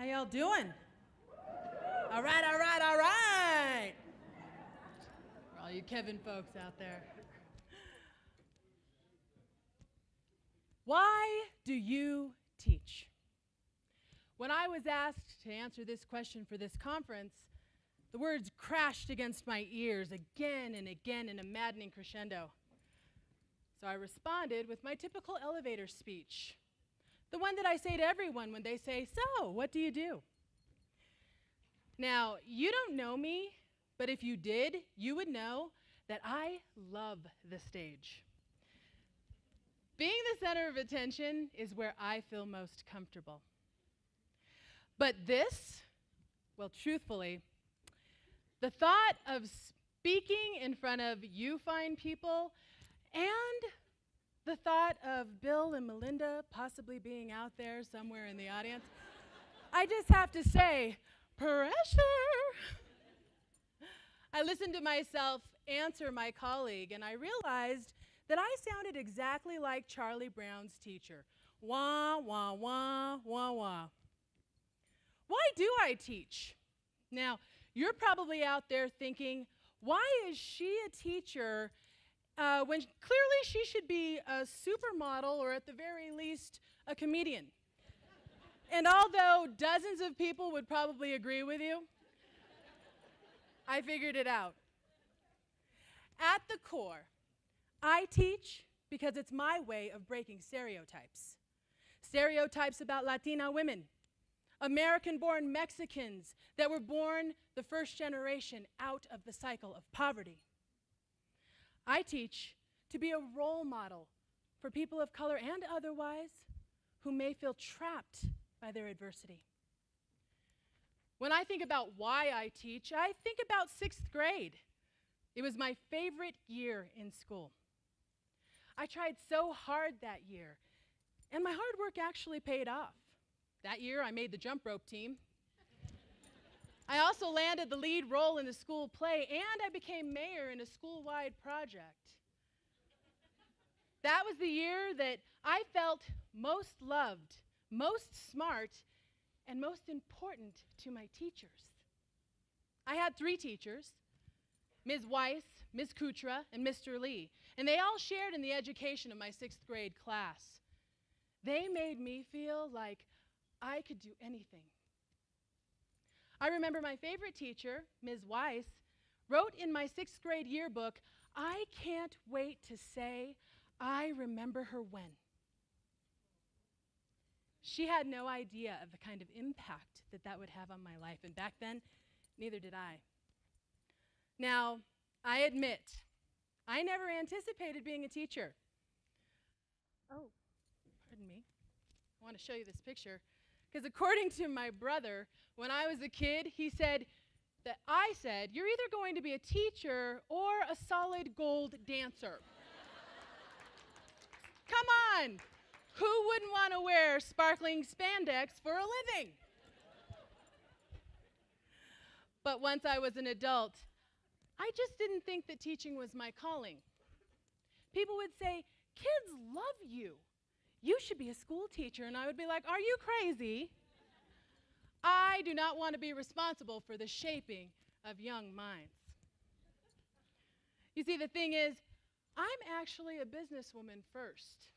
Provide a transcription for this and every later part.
How y'all doing? All right, all right, all right. For all you Kevin folks out there. Why do you teach? When I was asked to answer this question for this conference, the words crashed against my ears again and again in a maddening crescendo. So I responded with my typical elevator speech, the one that I say to everyone when they say, "So, what do you do?" Now, you don't know me, but if you did, you would know that I love the stage. Being the center of attention is where I feel most comfortable. But this, well, truthfully, the thought of speaking in front of you fine people and the thought of Bill and Melinda possibly being out there somewhere in the audience, I just have to say, pressure. I listened to myself answer my colleague, and I realized that I sounded exactly like Charlie Brown's teacher. Wah, wah, wah, wah, wah. Why do I teach? Now, you're probably out there thinking, why is she a teacher when clearly she should be a supermodel or at the very least a comedian? And although dozens of people would probably agree with you, I figured it out. At the core, I teach because it's my way of breaking stereotypes. Stereotypes about Latina women, American-born Mexicans that were born the first generation out of the cycle of poverty. I teach to be a role model for people of color and otherwise who may feel trapped by their adversity. When I think about why I teach, I think about 6th grade. It was my favorite year in school. I tried so hard that year, and my hard work actually paid off. That year, I made the jump rope team. I also landed the lead role in the school play, and I became mayor in a school-wide project. That was the year that I felt most loved, most smart, and most important to my teachers. I had 3 teachers, Ms. Weiss, Ms. Kutra, and Mr. Lee, and they all shared in the education of my 6th grade class. They made me feel like I could do anything. I remember my favorite teacher, Ms. Weiss, wrote in my 6th grade yearbook, "I can't wait to say I remember her when." She had no idea of the kind of impact that that would have on my life, and back then, neither did I. Now, I admit, I never anticipated being a teacher. Oh, pardon me. I want to show you this picture. Because according to my brother, when I was a kid, he said that I said, "You're either going to be a teacher or a solid gold dancer." Come on! Who wouldn't want to wear sparkling spandex for a living? But once I was an adult, I just didn't think that teaching was my calling. People would say, "Kids love you. You should be a school teacher." And I would be like, "Are you crazy? I do not want to be responsible for the shaping of young minds." You see, the thing is, I'm actually a businesswoman first.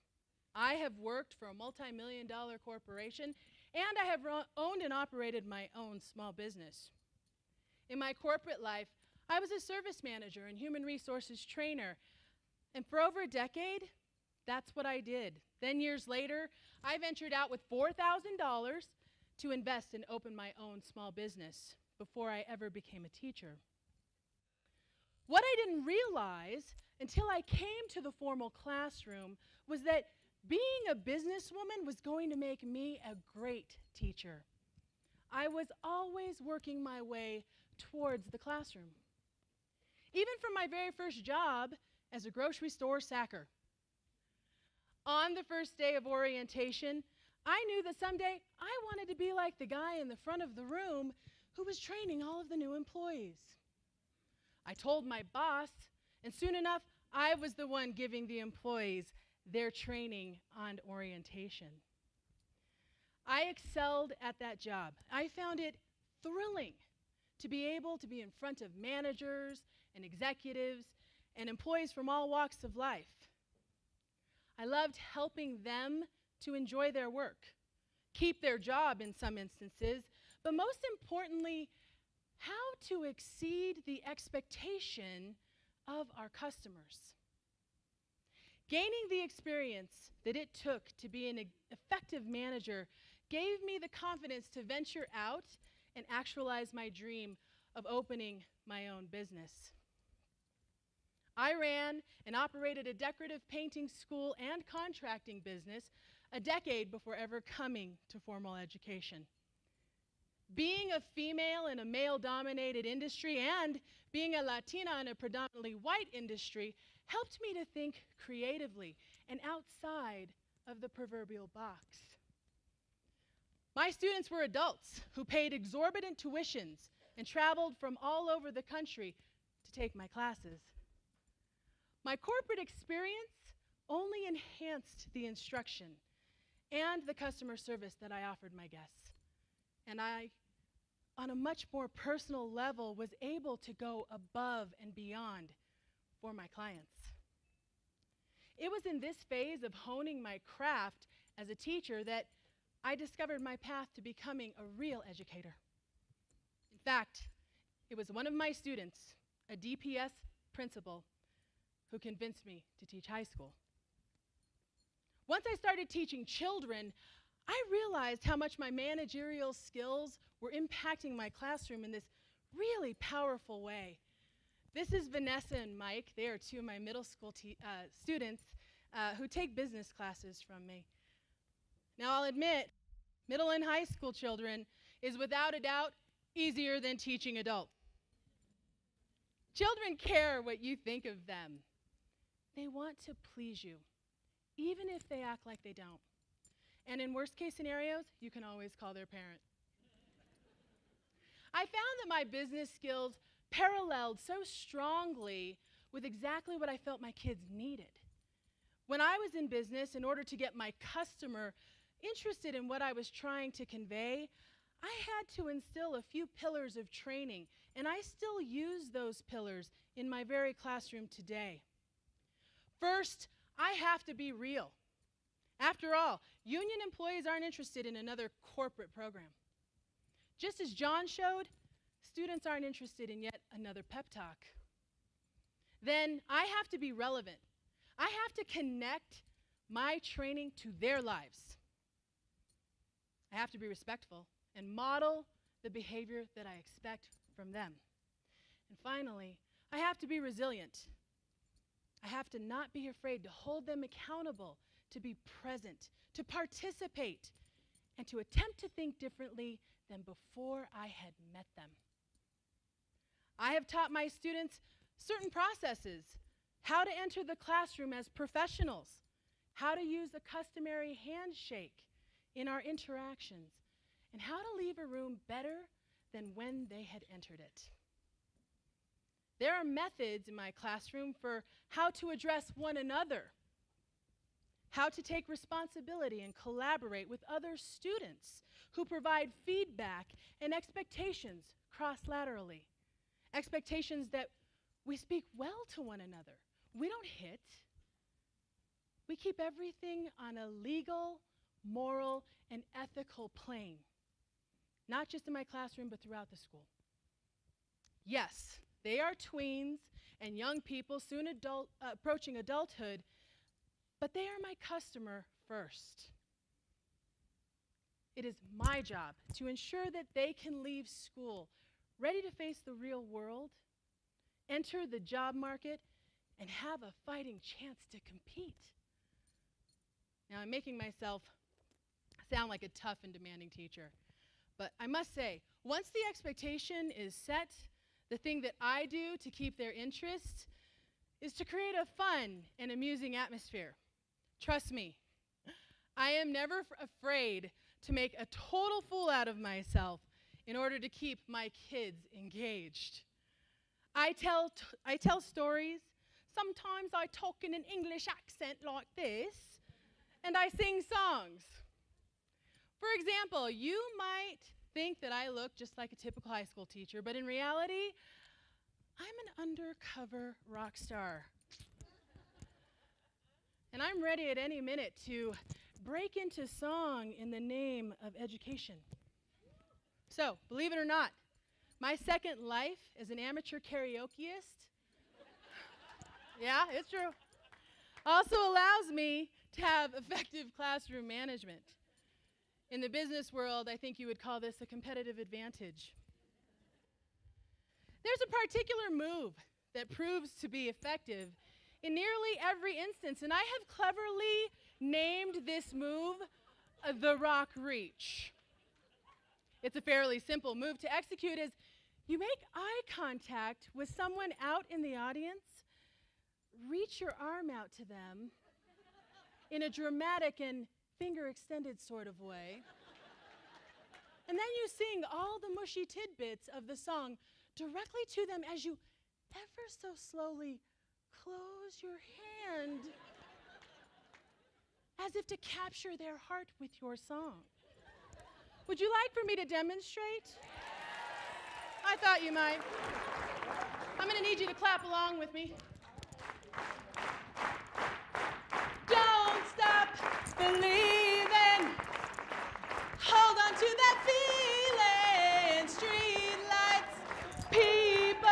I have worked for a multi-million-dollar corporation, and I have owned and operated my own small business. In my corporate life, I was a service manager and human resources trainer, and for over a decade, that's what I did. Then years later, I ventured out with $4,000 to invest and open my own small business before I ever became a teacher. What I didn't realize until I came to the formal classroom was that being a businesswoman was going to make me a great teacher. I was always working my way towards the classroom. Even from my very first job as a grocery store sacker. On the first day of orientation, I knew that someday I wanted to be like the guy in the front of the room who was training all of the new employees. I told my boss, and soon enough, I was the one giving the employees their training on orientation. I excelled at that job. I found it thrilling to be able to be in front of managers and executives and employees from all walks of life. I loved helping them to enjoy their work, keep their job in some instances, but most importantly, how to exceed the expectation of our customers. Gaining the experience that it took to be an effective manager gave me the confidence to venture out and actualize my dream of opening my own business. I ran and operated a decorative painting school and contracting business a decade before ever coming to formal education. Being a female in a male-dominated industry and being a Latina in a predominantly white industry helped me to think creatively and outside of the proverbial box. My students were adults who paid exorbitant tuitions and traveled from all over the country to take my classes. My corporate experience only enhanced the instruction and the customer service that I offered my guests. And I, on a much more personal level, was able to go above and beyond for my clients. It was in this phase of honing my craft as a teacher that I discovered my path to becoming a real educator. In fact, it was one of my students, a DPS principal, who convinced me to teach high school. Once I started teaching children, I realized how much my managerial skills were impacting my classroom in this really powerful way. This is Vanessa and Mike. They are two of my middle school students who take business classes from me. Now, I'll admit, middle and high school children is without a doubt easier than teaching adults. Children care what you think of them. They want to please you, even if they act like they don't. And in worst case scenarios, you can always call their parent. I found that my business skills paralleled so strongly with exactly what I felt my kids needed. When I was in business, in order to get my customer interested in what I was trying to convey, I had to instill a few pillars of training, and I still use those pillars in my very classroom today. First, I have to be real. After all, union employees aren't interested in another corporate program. Just as John showed, students aren't interested in yet another pep talk. Then I have to be relevant. I have to connect my training to their lives. I have to be respectful and model the behavior that I expect from them. And finally, I have to be resilient. I have to not be afraid to hold them accountable, to be present, to participate, and to attempt to think differently than before I had met them. I have taught my students certain processes, how to enter the classroom as professionals, how to use a customary handshake in our interactions, and how to leave a room better than when they had entered it. There are methods in my classroom for how to address one another, how to take responsibility and collaborate with other students who provide feedback and expectations cross-laterally, expectations that we speak well to one another. We don't hit. We keep everything on a legal, moral, and ethical plane, not just in my classroom, but throughout the school. Yes, they are tweens and young people soon approaching adulthood, but they are my customer first. It is my job to ensure that they can leave school ready to face the real world, enter the job market, and have a fighting chance to compete. Now, I'm making myself sound like a tough and demanding teacher, but I must say, once the expectation is set, the thing that I do to keep their interest is to create a fun and amusing atmosphere. Trust me, I am never afraid to make a total fool out of myself in order to keep my kids engaged. I tell stories. Sometimes I talk in an English accent like this, and I sing songs. For example, you might think that I look just like a typical high school teacher, but in reality, I'm an undercover rock star. And I'm ready at any minute to break into song in the name of education. So, believe it or not, my second life as an amateur karaokeist, yeah, it's true, also allows me to have effective classroom management. In the business world, I think you would call this a competitive advantage. There's a particular move that proves to be effective in nearly every instance, and I have cleverly named this move the rock reach. It's a fairly simple move to execute as you make eye contact with someone out in the audience, reach your arm out to them in a dramatic and finger extended sort of way, and then you sing all the mushy tidbits of the song directly to them as you ever so slowly close your hand as if to capture their heart with your song. Would you like for me to demonstrate? I thought you might. I'm going to need you to clap along with me. Don't stop believing. Hold on to that feeling. Street lights, people.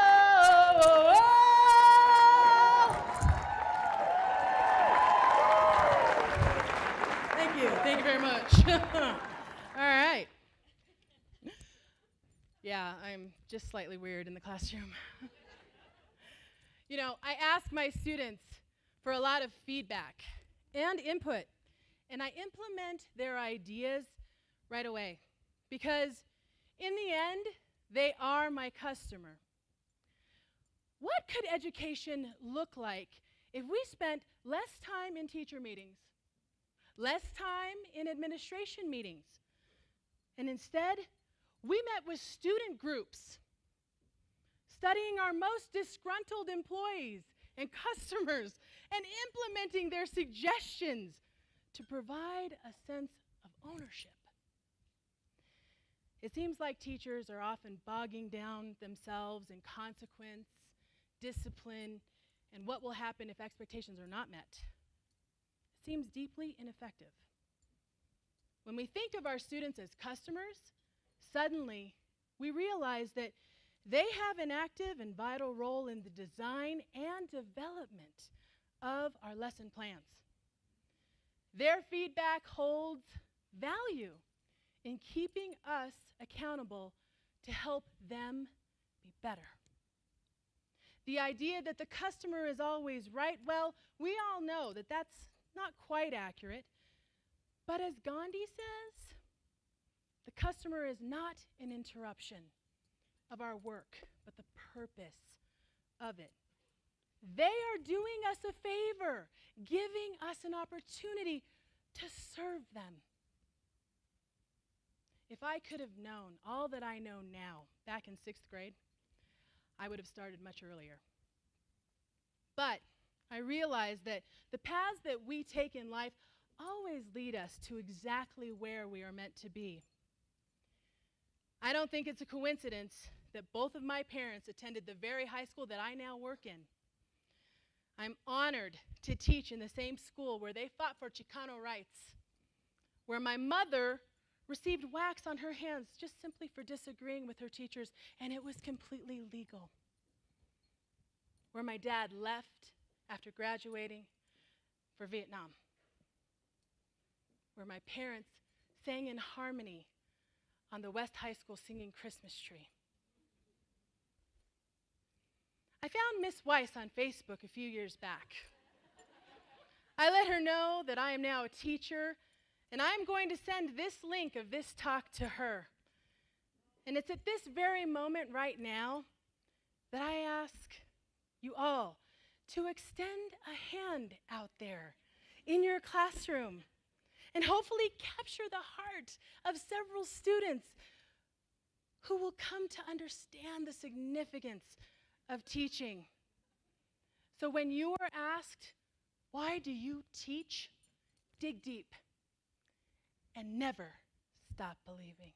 Thank you. Thank you very much. All right. Yeah, I'm just slightly weird in the classroom. You know, I ask my students for a lot of feedback and input, and I implement their ideas right away because in the end, they are my customer. What could education look like if we spent less time in teacher meetings, less time in administration meetings, and instead, we met with student groups, studying our most disgruntled employees and customers and implementing their suggestions to provide a sense of ownership. It seems like teachers are often bogging down themselves in consequence, discipline, and what will happen if expectations are not met. It seems deeply ineffective. When we think of our students as customers, suddenly we realize that they have an active and vital role in the design and development of our lesson plans. Their feedback holds value in keeping us accountable to help them be better. The idea that the customer is always right, well, we all know that that's not quite accurate. But as Gandhi says, the customer is not an interruption of our work, but the purpose of it. They are doing us a favor, giving us an opportunity to serve them. If I could have known all that I know now back in 6th grade, I would have started much earlier. But I realized that the paths that we take in life always lead us to exactly where we are meant to be. I don't think it's a coincidence that both of my parents attended the very high school that I now work in. I'm honored to teach in the same school where they fought for Chicano rights, where my mother received wax on her hands just simply for disagreeing with her teachers, and it was completely legal, where my dad left after graduating for Vietnam, where my parents sang in harmony on the West High School singing Christmas Tree. I found Miss Weiss on Facebook a few years back. I let her know that I am now a teacher, and I am going to send this link of this talk to her. And it's at this very moment right now that I ask you all to extend a hand out there in your classroom and hopefully capture the heart of several students who will come to understand the significance of teaching. So when you are asked, why do you teach? Dig deep and never stop believing.